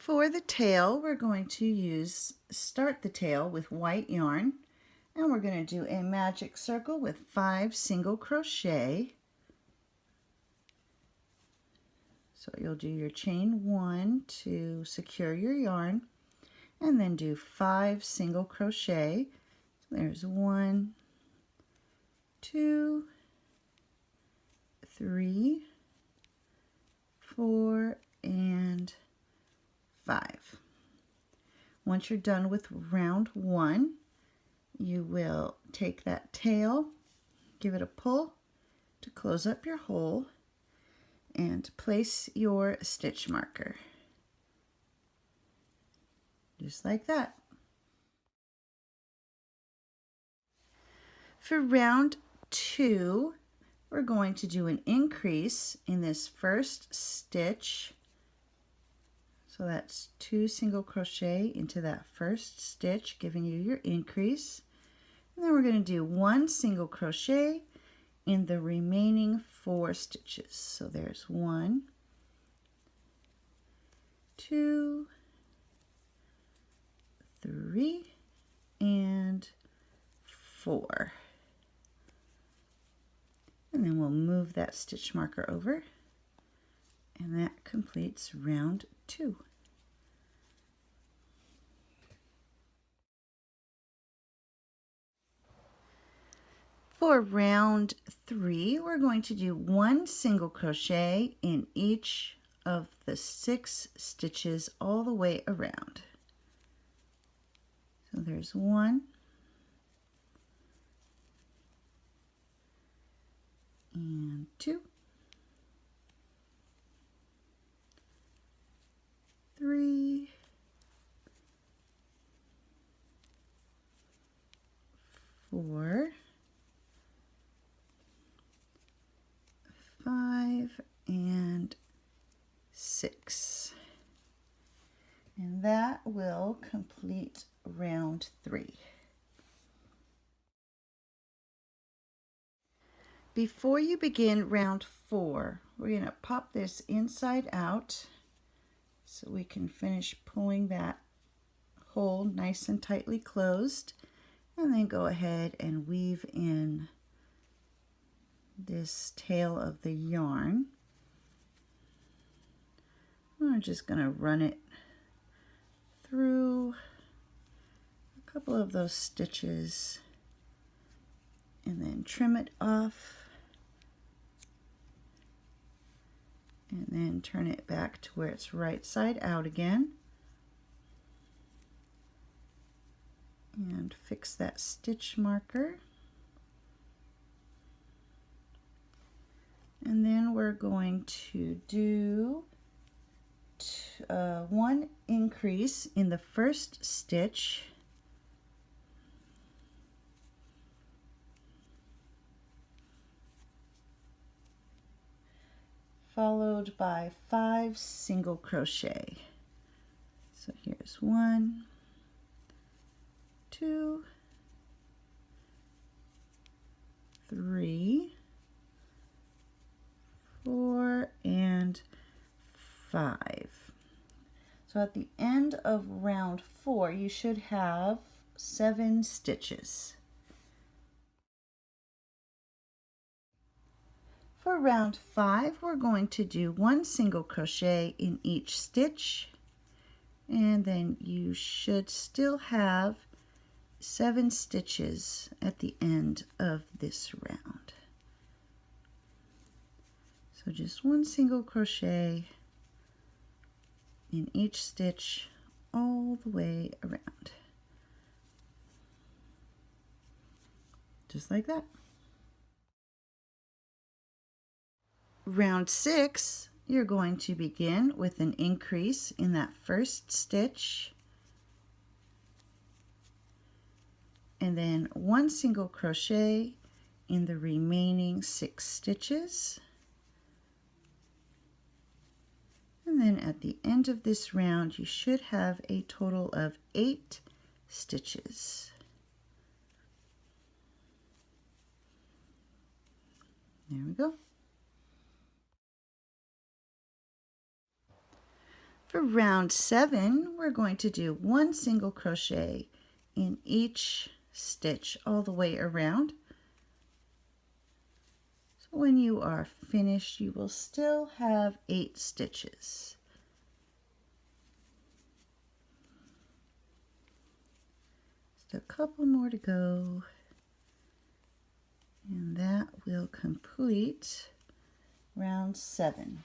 For the tail, we're going to start the tail with white yarn, and we're going to do a magic circle with 5 single crochet. So you'll do your chain 1 to secure your yarn, and then do 5 single crochet. So there's 1, 2, 3, 4, and 5. Once you're done with round 1, you will take that tail, give it a pull to close up your hole, and place your stitch marker. Just like that. For round 2, we're going to do an increase in this first stitch. So that's 2 single crochet into that first stitch, giving you your increase. And then we're going to do 1 single crochet in the remaining 4 stitches. So there's 1, 2, 3, and 4. And then we'll move that stitch marker over, and that completes round 2. For round 3, we're going to do 1 single crochet in each of the 6 stitches all the way around. So there's 1, and 2, 3, 4, 5, and 6. And that will complete round 3. Before you begin round 4, we're going to pop this inside out so we can finish pulling that hole nice and tightly closed, and then go ahead and weave in this tail of the yarn. I'm just going to run it through a couple of those stitches and then trim it off, and then turn it back to where it's right side out again, and fix that stitch marker. And then we're going to do 1 increase in the first stitch, followed by 5 single crochet. So here's 1, 2, 3, 4, and 5. So at the end of round 4, you should have 7 stitches. For round 5, we're going to do 1 single crochet in each stitch, and then you should still have 7 stitches at the end of this round. So just 1 single crochet in each stitch all the way around. Just like that. Round 6, you're going to begin with an increase in that first stitch, and then 1 single crochet in the remaining 6 stitches. And then at the end of this round, you should have a total of 8 stitches. There we go. For round 7, we're going to do 1 single crochet in each stitch all the way around. So when you are finished, you will still have 8 stitches. Just a couple more to go, and that will complete round 7.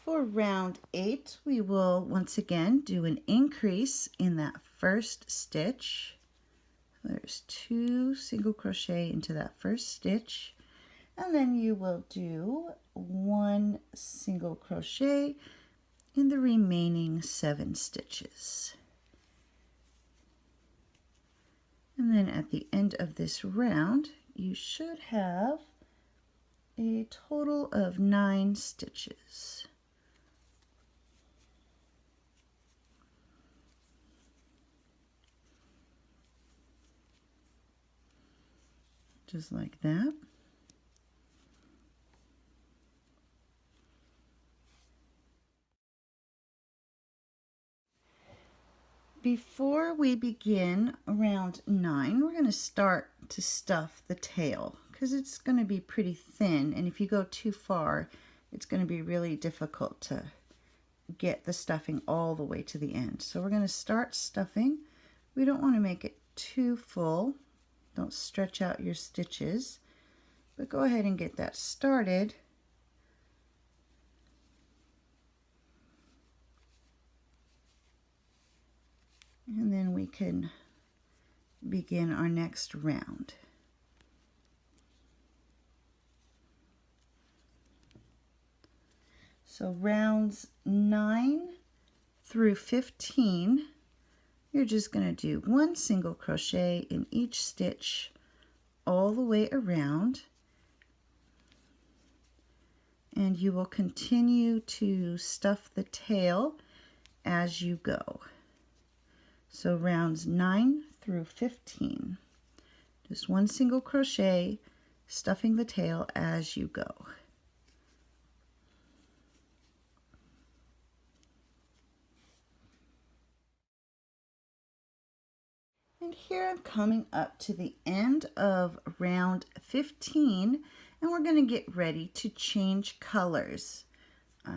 For round 8, we will once again do an increase in that first stitch. There's 2 single crochet into that first stitch, and then you will do 1 single crochet in the remaining 7 stitches. And then at the end of this round, you should have a total of 9 stitches. Just like that. Before we begin round 9, we're going to start to stuff the tail because it's going to be pretty thin, and if you go too far, it's going to be really difficult to get the stuffing all the way to the end. So we're going to start stuffing. We don't want to make it too full. Don't stretch out your stitches, but go ahead and get that started. And then we can begin our next round. So rounds 9 through 15, you're just going to do 1 single crochet in each stitch all the way around, and you will continue to stuff the tail as you go. So rounds 9 through 15, just 1 single crochet, stuffing the tail as you go. And here I'm coming up to the end of round 15, and we're going to get ready to change colors.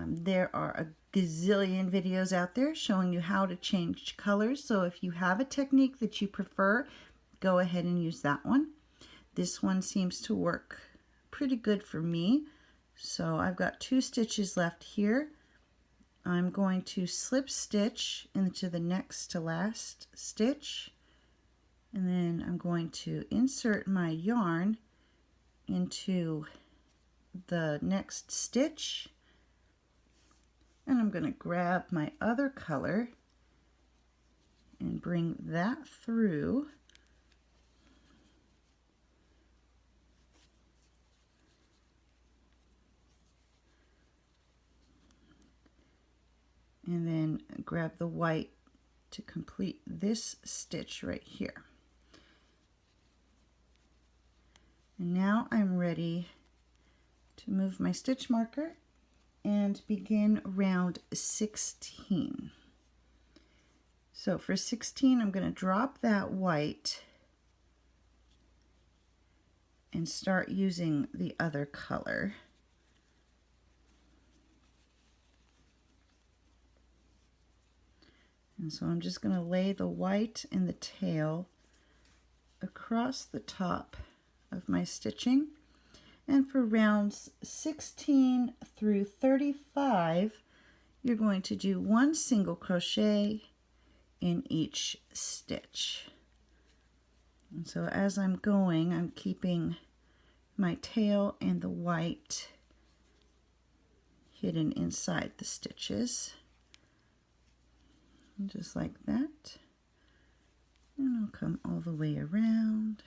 There are a gazillion videos out there showing you how to change colors, so if you have a technique that you prefer, go ahead and use that one. This one seems to work pretty good for me, so I've got 2 stitches left here. I'm going to slip stitch into the next to last stitch, and then I'm going to insert my yarn into the next stitch, and I'm going to grab my other color and bring that through. And then grab the white to complete this stitch right here. And now I'm ready to move my stitch marker and begin round 16. So for 16, I'm going to drop that white and start using the other color. And so I'm just going to lay the white and the tail across the top of my stitching. And for rounds 16 through 35, you're going to do 1 single crochet in each stitch. And so as I'm going, I'm keeping my tail and the white hidden inside the stitches. And just like that. And I'll come all the way around.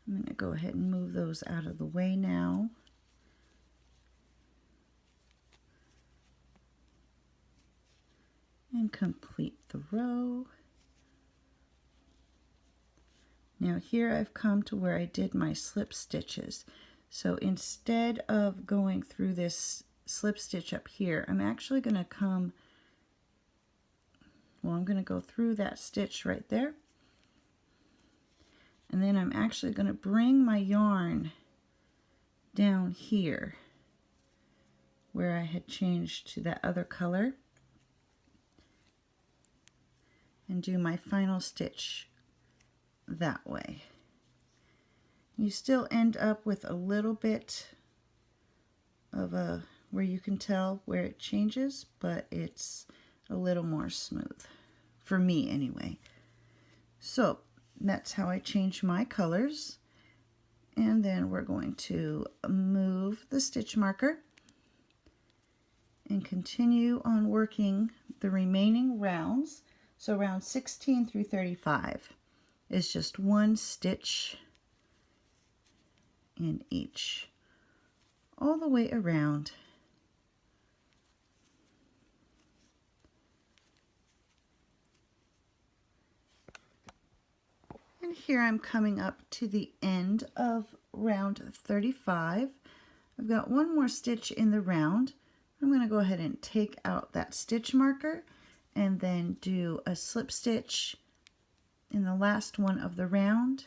I'm going to go ahead and move those out of the way now. And complete the row. Now here I've come to where I did my slip stitches. So instead of going through this slip stitch up here, I'm actually going to come, well, I'm going to go through that stitch right there. And then I'm actually going to bring my yarn down here where I had changed to that other color and do my final stitch that way. You still end up with a little bit of a, where you can tell where it changes, but it's a little more smooth, for me anyway. So that's how I change my colors. And then we're going to move the stitch marker and continue on working the remaining rounds. So round 16 through 35 is just one stitch in each, all the way around. And here I'm coming up to the end of round 35. I've got one more stitch in the round. I'm going to go ahead and take out that stitch marker and then do a slip stitch in the last one of the round,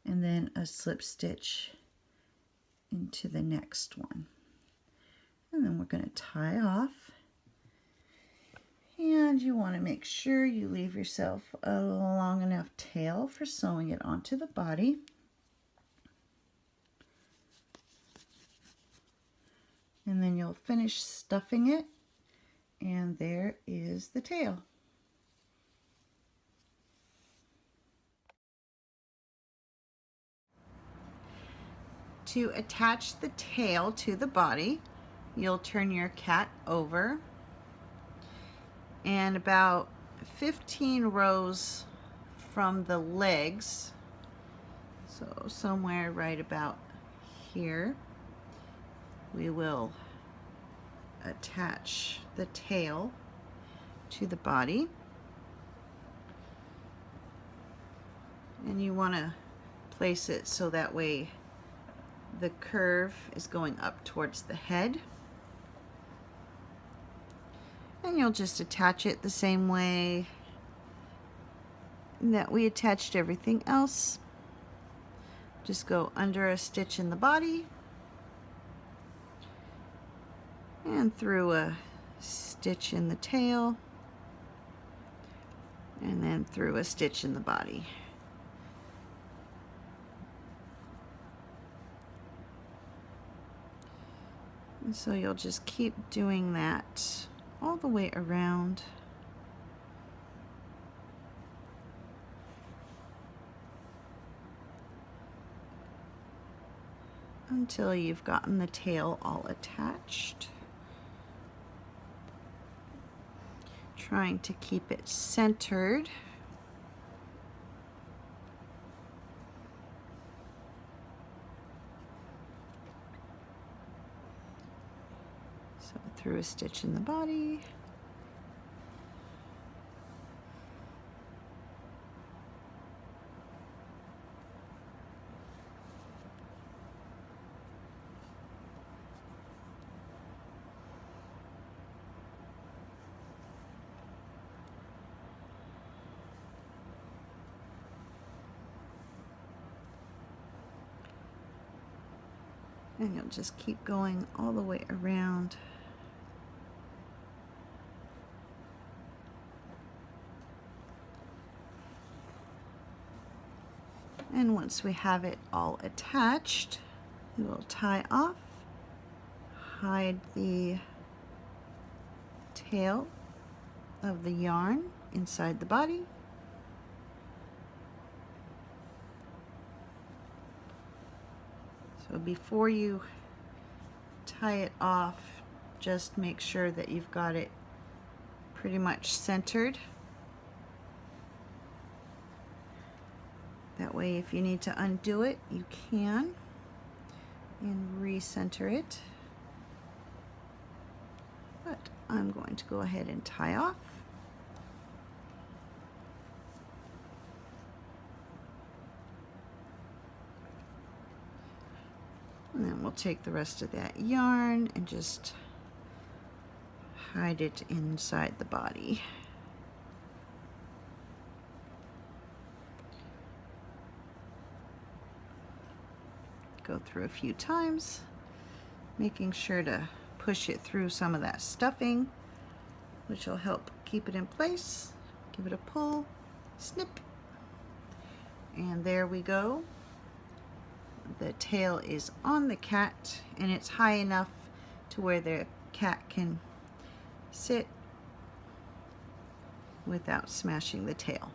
and then a slip stitch into the next one. And then we're going to tie off. And you want to make sure you leave yourself a long enough tail for sewing it onto the body. And then you'll finish stuffing it, and there is the tail. To attach the tail to the body, you'll turn your cat over, and about 15 rows from the legs, so somewhere right about here, we will attach the tail to the body. And you want to place it so that way the curve is going up towards the head. And you'll just attach it the same way that we attached everything else. Just go under a stitch in the body and through a stitch in the tail, and then through a stitch in the body. And so you'll just keep doing that all the way around. Until you've gotten the tail all attached. Trying to keep it centered. So through a stitch in the body. And you'll just keep going all the way around. And once we have it all attached, we will tie off, hide the tail of the yarn inside the body. So before you tie it off, just make sure that you've got it pretty much centered. That way, if you need to undo it, you can, and recenter it. But I'm going to go ahead and tie off. And then we'll take the rest of that yarn and just hide it inside the body. Go through a few times, making sure to push it through some of that stuffing, which will help keep it in place. Give it a pull, snip, and there we go. The tail is on the cat, and it's high enough to where the cat can sit without smashing the tail.